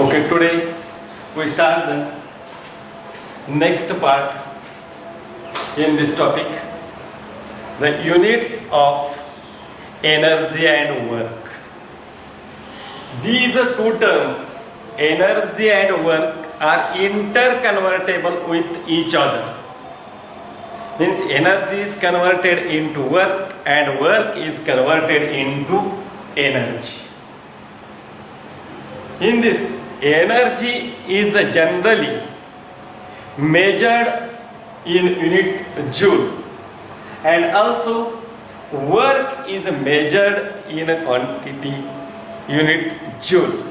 Okay, today we start the next part in this topic, the units of energy and work. These two terms, energy and work, are interconvertible with each other. Means energy is converted into work and work is converted into energy. In this, energy is generally measured in unit joule, and also work is measured in a quantity unit joule.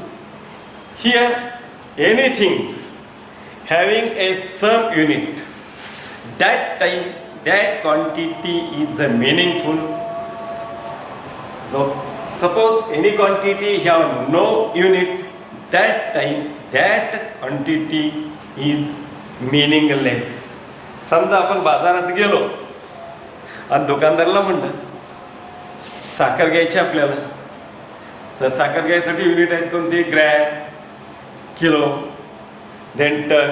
Here, anything having a sum unit, that time that quantity is meaningful. So suppose any quantity have no unit, that time that quantity is meaningless. समजा आपण बाजारात गेलो आणि दुकानदाराला म्हणलं साखर घ्यायची आपल्याला, तर साखर घ्यायसाठी युनिट आहेत कोणती? Gram, kilo, then ton.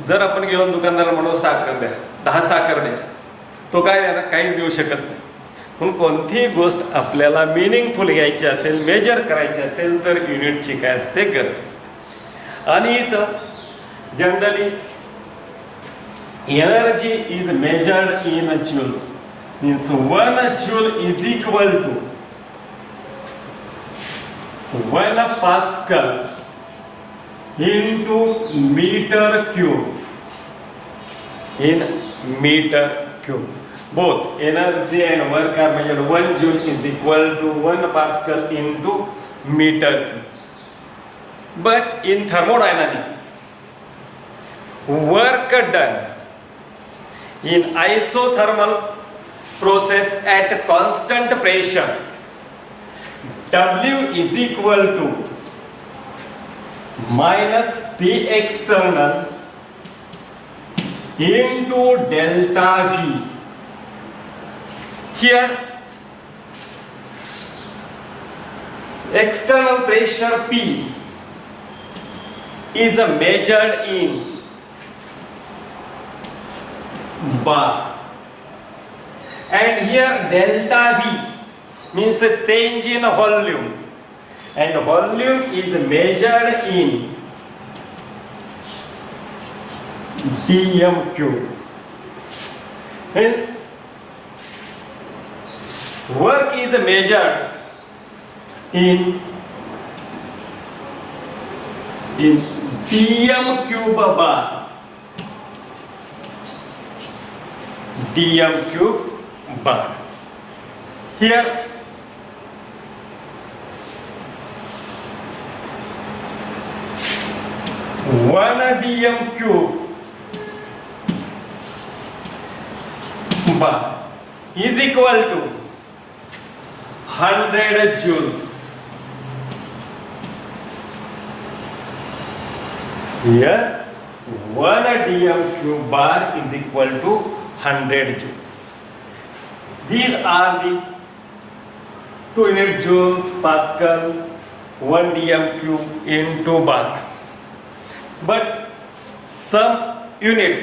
जर आपण गेलो दुकानदाराला म्हणून साखर द्या, 10 साखर द्या, तो काय देणार? काहीच देऊ शकत नाही. म्हणून कोणतीही गोष्ट आपल्याला मिनिंगफुल घ्यायची असेल, मेजर करायची असेल, तर युनिटची काय असते? गरज असते. आणि इथं generally energy is measured in joules. Means 1 joule is equal to 1 pascal into meter cube. In meter cube, both energy and work are measured. 1 joule is equal to 1 pascal into meter cube. But in thermodynamics, work done in isothermal process at constant pressure, W is equal to minus P external into delta V. Here external pressure P is measured in bar, and here delta V means a change in volume, and volume is measured in dm cube. Hence, work is measured in dm cube bar. dm cube bar. Here, one dm cube bar is equal to 100 joules. Here 1 dm cube bar is equal to 100 joules. These are the 2 unit joules, pascal, 1 dm cube into bar. But some units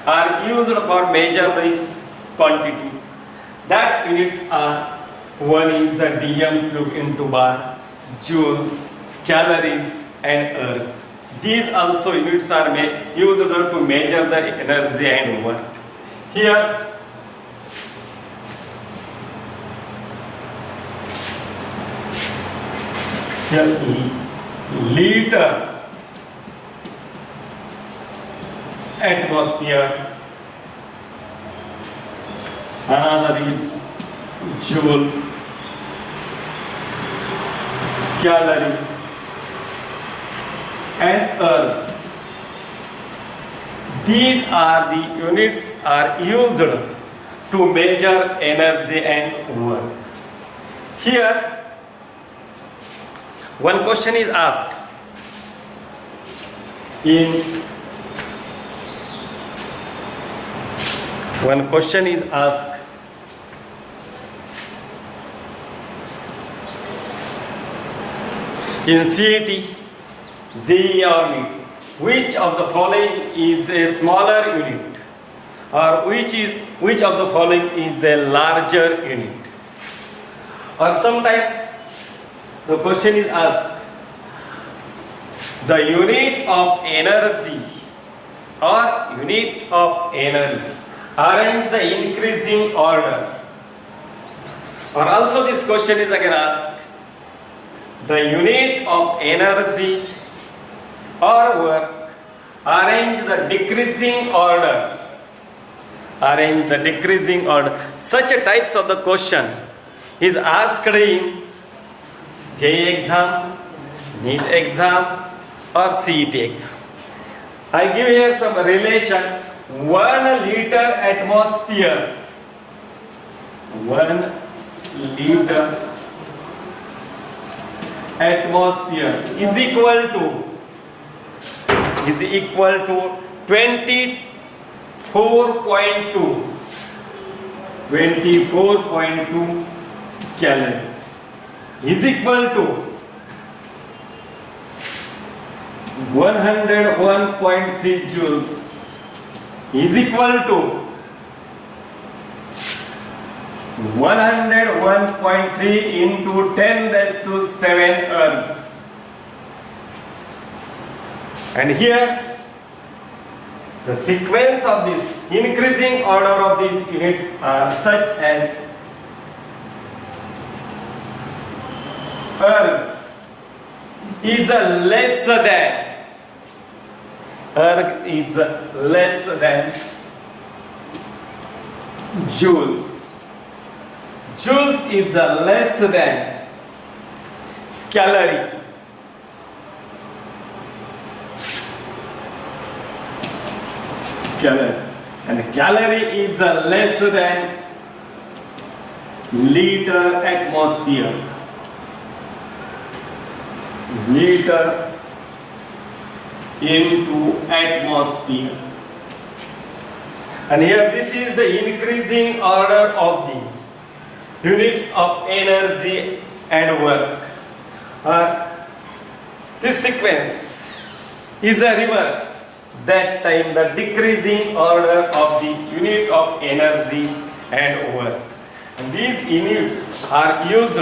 are used for measure these quantities. That units are, one is a dm cube into bar, joules, calories and ergs. These also units are used to measure the energy and work. Here liter, atmosphere, another is joule, calorie and ergs. These are the units are used to measure energy and work. Here one question is asked in one question is asked in CET, JEE or NEET, which of the following is a smaller unit, or which of the following is a larger unit? Or sometimes the question is asked, the unit of energy or unit of energy, arrange the increasing order. Or also this question is again asked, the unit of energy or work, arrange the decreasing order. Arrange the decreasing order. Such types of the question is asked in JEE exam, NEET exam or CET exam. I give here some relation. 1 liter atmosphere, 1 liter atmosphere is equal to 24.2 calories, is equal to 101.3 joules, is equal to 101.3 into 10 raised to 7 earths. And here the sequence of this increasing order of these units are such as earths is less than, earth is less than joules. Joules is less than calorie. And calorie is less than liter atmosphere. Liter into atmosphere. And here this is the increasing order of the units of energy and work. This sequence is a reverse. That time the decreasing order of the unit of energy and work. And these units are used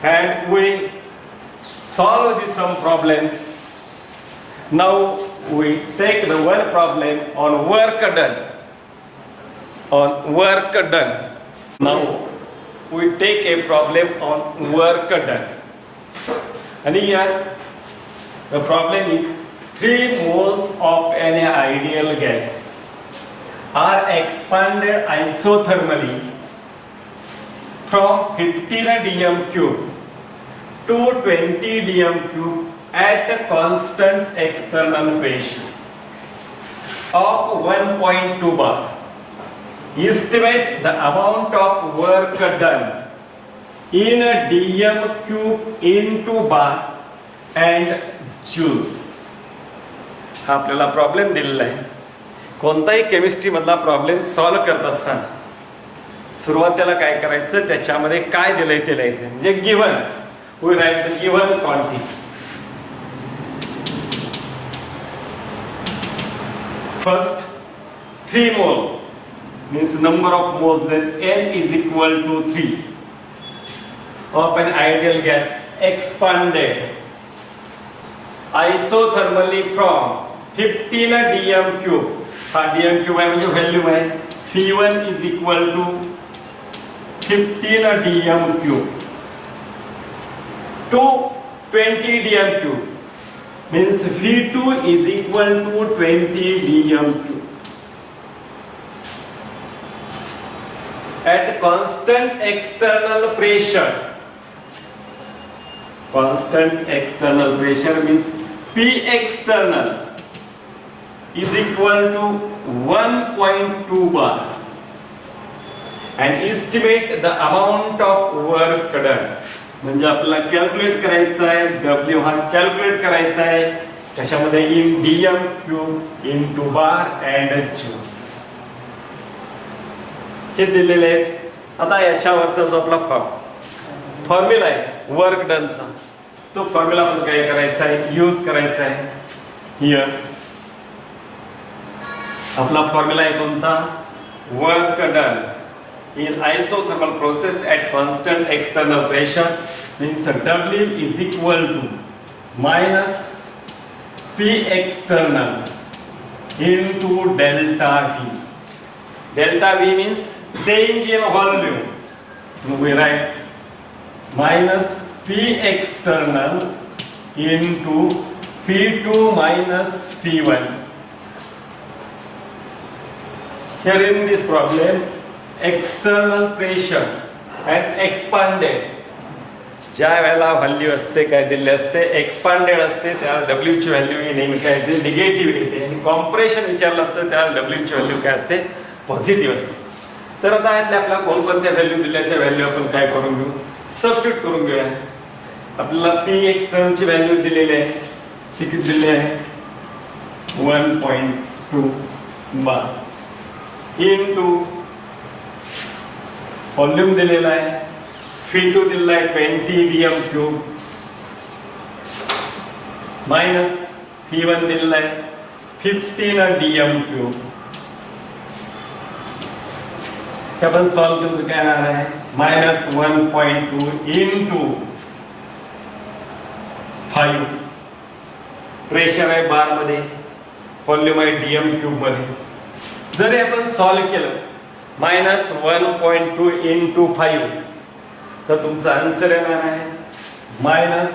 and we solve some problems. Now we take the one problem on work done. On work done. Now we take a problem on work done. And here the problem is 3 moles of an ideal gas are expanded isothermally from 15 dm cube to 20 dm cube at a constant external pressure of 1.2 bar. Estimate the amount of work done in a dm cube into bar and joules. हा आपल्याला problem दिलेला आहे. कोणताही chemistry मधला problem solve करत असताना सुरुवातीला काय करायचं, त्याच्यामध्ये काय दिलंय ते लिहायचं. म्हणजे given, we write the given quantity. First 3 mole means number of moles, that N is equal to 3 of an ideal gas expanded isothermally from 15 dm cube. हा dm cube आहे म्हणजे व्हॅल्यू आहे. V1 is equal to 15 dm cube to 20 dm cube means V2 is equal to 20 dm cube at constant external pressure. Constant external pressure means P external is equal to 1.2 bar and estimate the amount of work done. म्हणजे आपल्याला calculate करायचं आहे, W हा calculate करायचा आहे त्याच्यामध्ये इन dm cube into bar and joules हे दिलेले आहेत. आता याच्यावरचा जो आपला फॉर्म्युला आहे वर्क डनचा, तो फॉर्म्युला आपण काय करायचा आहे, यूज करायचा आहे. हिअर आपला फॉर्म्युला आहे कोणता, work done in isothermal process at constant external pressure means W is equal to minus P external into delta V. Delta V means change in volume. We write minus P external into P2 minus P1. Here in this problem, external pressure and expanded, ज्या वेळेला value असते काय दिले असते, expanded असते, त्याला W ची value ही नेहमी काय येते, निगेटिव्ह येते. आणि कॉम्प्रेशन विचारलं असतं त्याला डब्ल्यू ची व्हॅल्यू काय असते, पॉझिटिव्ह असते. तर आता आपल्याला कोणकोणत्या व्हॅल्यू दिल्या त्या व्हॅल्यू आपण काय करून घेऊ, सबस्टिट्यूट करून घेऊया. आपल्याला पी एक्सटर्नल ची व्हॅल्यू दिलेली आहे, ती किती दिली आहे, 1.2 बार इनटू व्हॉल्यूम दिलेला आहे, P2 दिलेला आहे 20 dm³ मायनस P1 दिलेला आहे 15 dm³. हे आपण सॉल्व करून काय येणार आहे, मायनस 1.2 इंटू 5. प्रेशर आहे बार मध्ये, व्हॉल्यूम आहे dm³ मध्ये. जर आपण सॉल्व केलं मायनस 1.2 इंटू 5 तर तुमचा आन्सर येणार आहे मायनस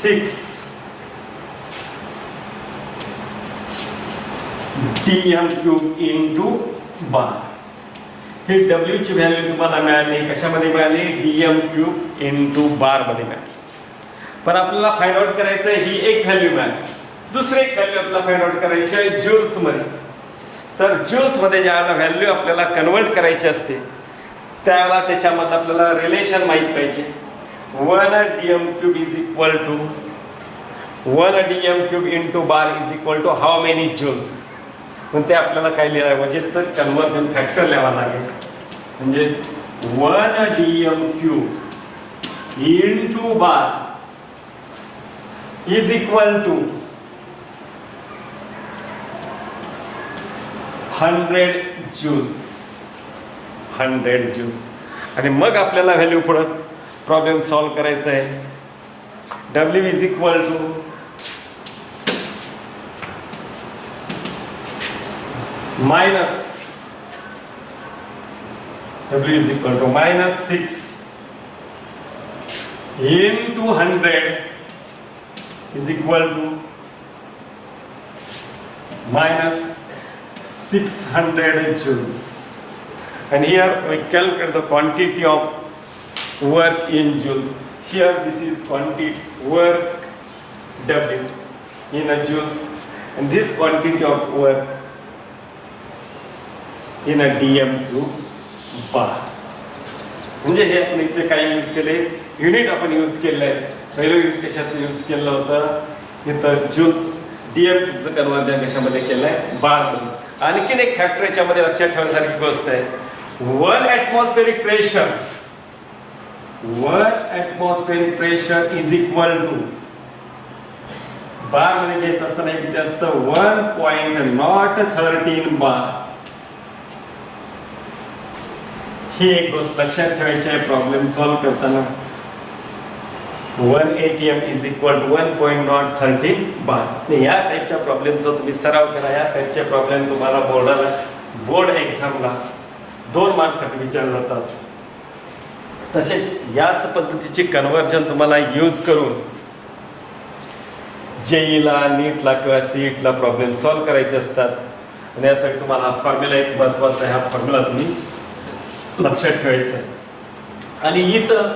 6 dm³ इंटू बार. ही डब्ल्यू ची व्हॅल्यू तुम्हाला मिळाली कशामध्ये मिळाली, dm³ इंटू बार मध्ये मिळाली. पण आपल्याला फाइंड आउट करायचं आहे, ही एक व्हॅल्यू मिळाली, दुसरी एक व्हॅल्यू आपल्याला फाइंड आउट करायची आहे जूल्स मध्ये. तर जूल्स मध्ये ज्यावेळेला व्हॅल्यू आपल्याला कन्वर्ट करायची असते त्यावेळेला त्याच्यामध्ये आपल्याला रिलेशन माहित पाहिजे. 1 dm³ is equal to 1 dm³ into bar is equal to how many joules. पण ते आपल्याला काय लिहायला पाहिजे, तर कन्वर्जन फॅक्टर लिहावा लागेल. म्हणजे 1 dm³ into bar is equal to 100 joules. 100 joules. आणि मग आपल्याला व्हॅल्यू पुढं प्रॉब्लेम सॉल्व करायचा आहे. W is equal to minus W is equal to minus 6 into 100 is equal to minus 600 joules. And here we calculate the quantity of work in joules. Here this is quantity work W in a joules, and this quantity of work in a dm³ bar. म्हणजे हे आपण इथे काय use केले, unit आपण use केलंय. पहिलं unit कशाचं use केलं होतं, इथं जूल्स dm³ कन्वर्जन कशामध्ये केलंय, बार मध्ये. आणखीन एक फॅक्टर याच्यामध्ये लक्षात ठेवण्यासारखी गोष्ट आहे, 1 atmospheric pressure is equal to बार मध्ये घेत असताना किती असतं, 1.013 बार. ही एक गोष्ट लक्षात ठेवायची आहे प्रॉब्लेम सॉल्व करताना. 1 atm इज इक्वल टू 1.013 बार. या टाईपच्या प्रॉब्लेमचा तुम्ही सराव करा. या टाईपचे प्रॉब्लेम तुम्हाला बोर्ड एक्झामला 2 मार्क्ससाठी विचारले जातात. तसेच याच पद्धतीचे कन्वर्जन तुम्हाला यूज करून जेईला, नीटला किंवा सीईटीला प्रॉब्लेम सॉल्व करायचे असतात. आणि यासाठी तुम्हाला हा फॉर्म्युला एक महत्त्वाचा आहे. हा फॉर्म्युला तुम्ही लक्षात ठेवायचं आहे. आणि इथं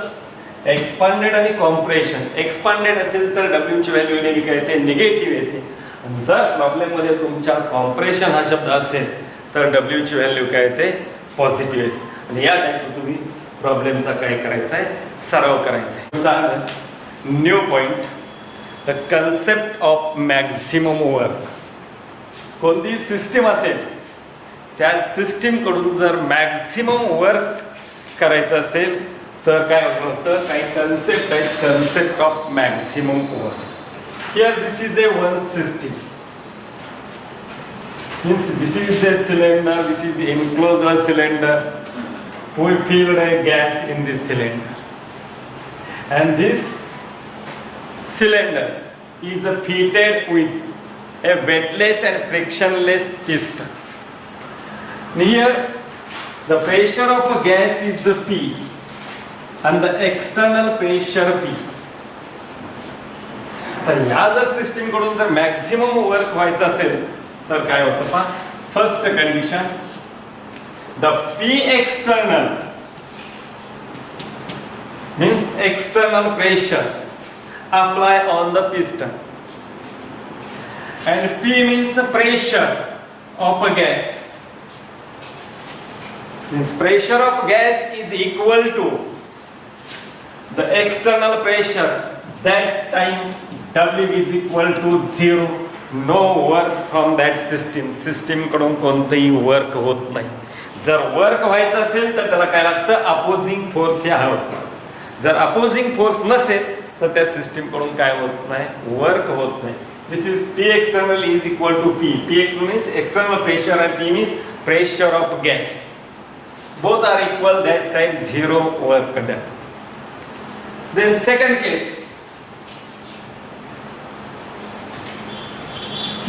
एक्सपांडेड आणि कॉम्प्रेशन, एक्सपांडेड असेल तर डब्ल्यू ची व्हॅल्यू नेहमी काय येते, निगेटिव्ह येते. आणि जर प्रॉब्लेम मध्ये तुमच्या कॉम्प्रेशन हा शब्द असेल तर डब्ल्यू ची व्हॅल्यू काय येते, पॉझिटिव्ह येते. आणि या टाईप तुम्ही प्रॉब्लेमचा काय करायचा आहे, सराव करायचा आहे. New point, the concept of maximum work. कोणती सिस्टीम असेल त्या सिस्टीम कडून जर मॅक्झिमम वर्क करायचं असेल तर काय होतं, काही कन्सेप्ट आहेत, concept of maximum work. Here this is a one system. Means this is a cylinder, this is enclosed cylinder. We filled a gas in this cylinder, and this cylinder is fitted with a wetless and frictionless piston. Here, the pressure of a gas is P, and the external pressure P. तर या जर system कडून जर maximum work व्हायचं असेल तर काय होतं पहा. First condition, the P external means external pressure apply on the piston, and P means the pressure of a gas, means pressure of gas is equal to the external pressure. That time W is equal to 0. No work from that system. System कडून कोणतंही work होत नाही. जर work व्हायचं असेल तर त्याला काय लागतं, अपोजिंग फोर्स हे हवंच असतं. जर अपोजिंग फोर्स नसेल तर त्या सिस्टीम कडून काय होत नाही, वर्क होत नाही. This is P external is equal to P. P external means external pressure and P means pressure of gas. Both are equal. That time 0 work done. Then second case.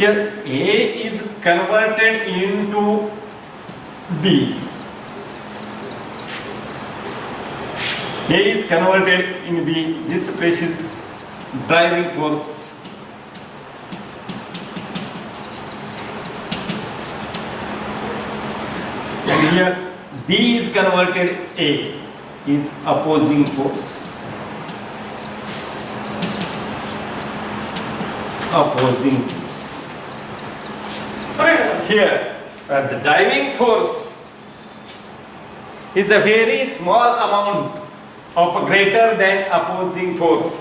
Here A is converted into B. A is converted in B. This pressure is driving force. And here B is converted A is opposing force. Opposing force. Here, the driving force is a very small amount of greater than opposing force.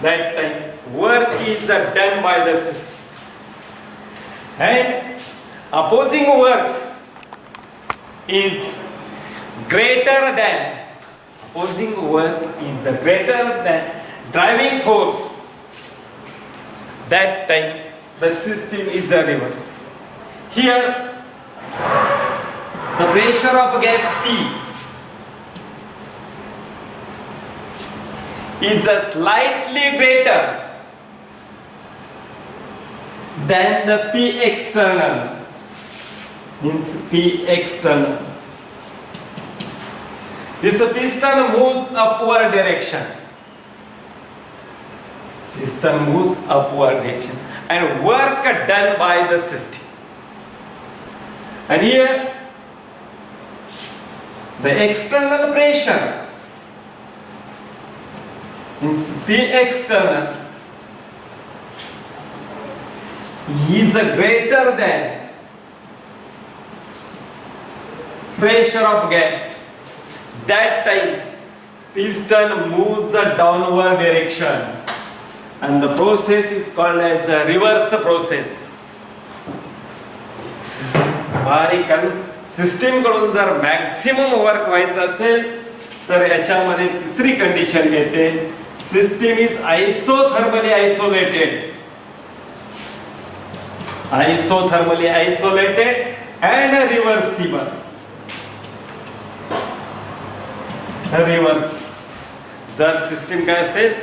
That time work is done by the system, and opposing work is greater than driving force. That time the system is a reverse. Here the pressure of gas P is a slightly greater than the P external, means P external. This piston moves upward direction. Piston moves upward direction, and work done by the system. And here the external pressure is P external is greater than pressure of gas. That time piston moves a downward direction, and the process is called as a reverse process. System कडून जर maximum work व्हायचं असेल तर याच्यामध्ये तिसरी condition येते, system is isothermally isolated and reversible. Reverse जर system काय असेल,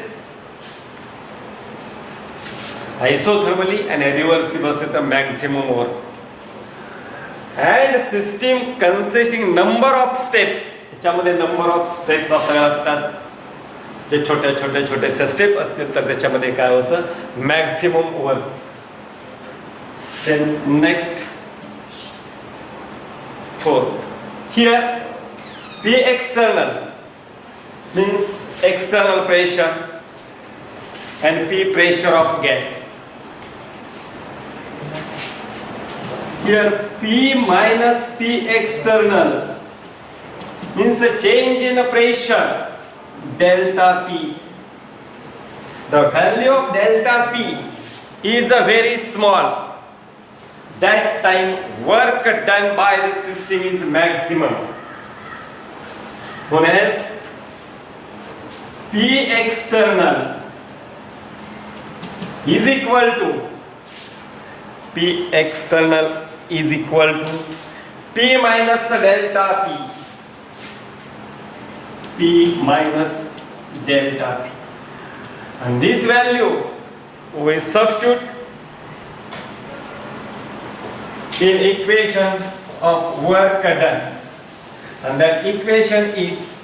आयसोथर्मली आणि रिव्हर्सिबल असेल तर maximum work. and system consisting number of steps. याच्यामध्ये नंबर ऑफ स्टेप्स असाव्या लागतात. जे छोट्या स्टेप असतील तर त्याच्यामध्ये काय होतं, maximum work. then next fourth, here P external means external pressure and P pressure of gas. Here P minus P external means a change in pressure delta P. The value of delta P is a very small. That time work done by the system is maximum. known as P external is equal to P minus delta P minus delta P, and this value we substitute in equation of work done, and that equation is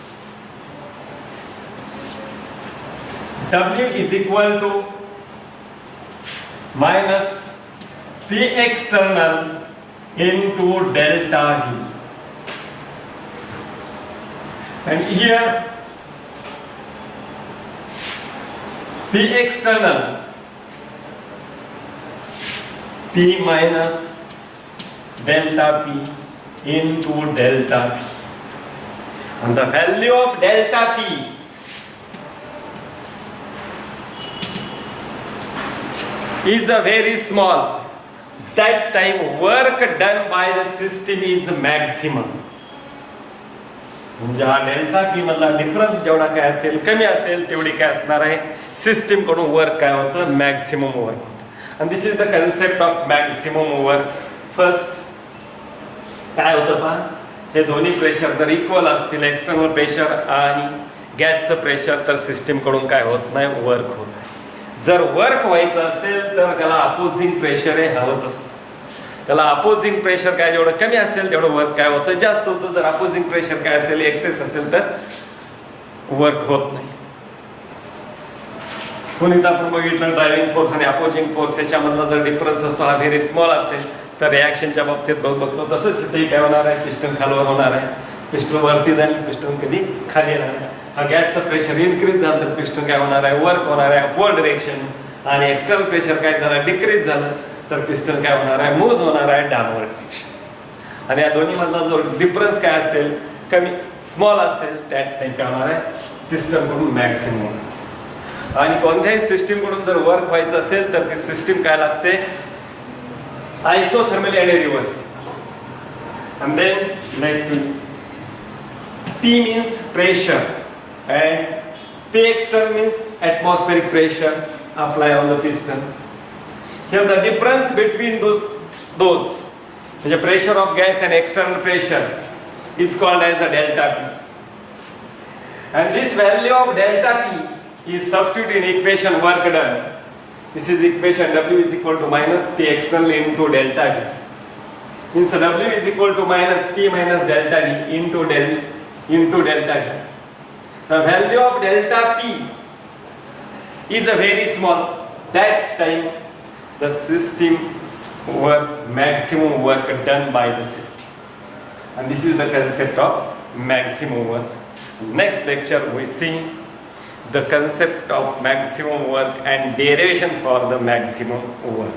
W is equal to minus P external into delta V, and here P external P minus delta P into delta P, and the value of delta P is a very small. That time work done by the system is maximum. म्हणजे हा delta P मधला difference जेवढा काय असेल, कमी असेल तेवढी काय असणार आहे, सिस्टीम कडून वर्क काय होतं, मॅक्सिमम वर्क होतं. आणि this is the concept of maximum work. First काय होतं पहा, हे दोन्ही प्रेशर जर इक्वल असतील, एक्सटर्नल प्रेशर आणि गॅसचं प्रेशर, तर सिस्टीम कडून काय होत नाही, वर्क होत नाही. जर वर्क व्हायचं असेल तर त्याला अपोजिंग प्रेशर हे हवंच असतं. त्याला अपोजिंग प्रेशर काय जेवढं कमी असेल तेवढं वर्क काय होतं, जास्त होतं. जर अपोजिंग प्रेशर काय असेल, एक्सेस असेल, तर वर्क होत नाही. कोणी आपण बघितलं ड्रायव्हिंग फोर्स आणि अपोजिंग फोर्स याच्यामधला जर डिफरन्स असतो हा व्हेरी स्मॉल असेल तर रिॲक्शनच्या बाबतीत बघतो तसंच इथेही काय होणार आहे, पिस्टन खालवर होणार आहे, पिस्टन वरती जाईल, पिस्टन कधी खाली येणार आहे. हा गॅसचं प्रेशर इन्क्रीज झालं तर पिस्टन काय होणार आहे, वर्क होणार आहे अपवर्ड डिरेक्शन, आणि एक्सटर्नल प्रेशर काय झालं, डिक्रीज झालं तर पिस्टन काय होणार आहे, मूव्ह होणार आहे डाउनवर्ड डिरेक्शन. आणि या दोन्ही मधला जो डिफरन्स काय असेल, कमी स्मॉल असेल, त्यात टाइम काय होणार आहे, पिस्टन कडून मॅक्सिमम होणार. आणि कोणत्याही सिस्टीम कडून जर वर्क व्हायचं असेल तर ती सिस्टीम काय लागते, आयसोथर्मल आणि reverse. and then next P means pressure and P external means atmospheric pressure apply on the piston. Here the difference between those the pressure of gas and external pressure is called as a delta P, and this value of delta P is substituted in equation work done. This is equation W is equal to minus P external into delta V. Means W is equal to minus P minus delta V into delta V. The value of delta P is a very small. That time the system work, maximum work done by the system, and this is the concept of maximum work. Next lecture we see the concept of maximum work and derivation for the maximum work.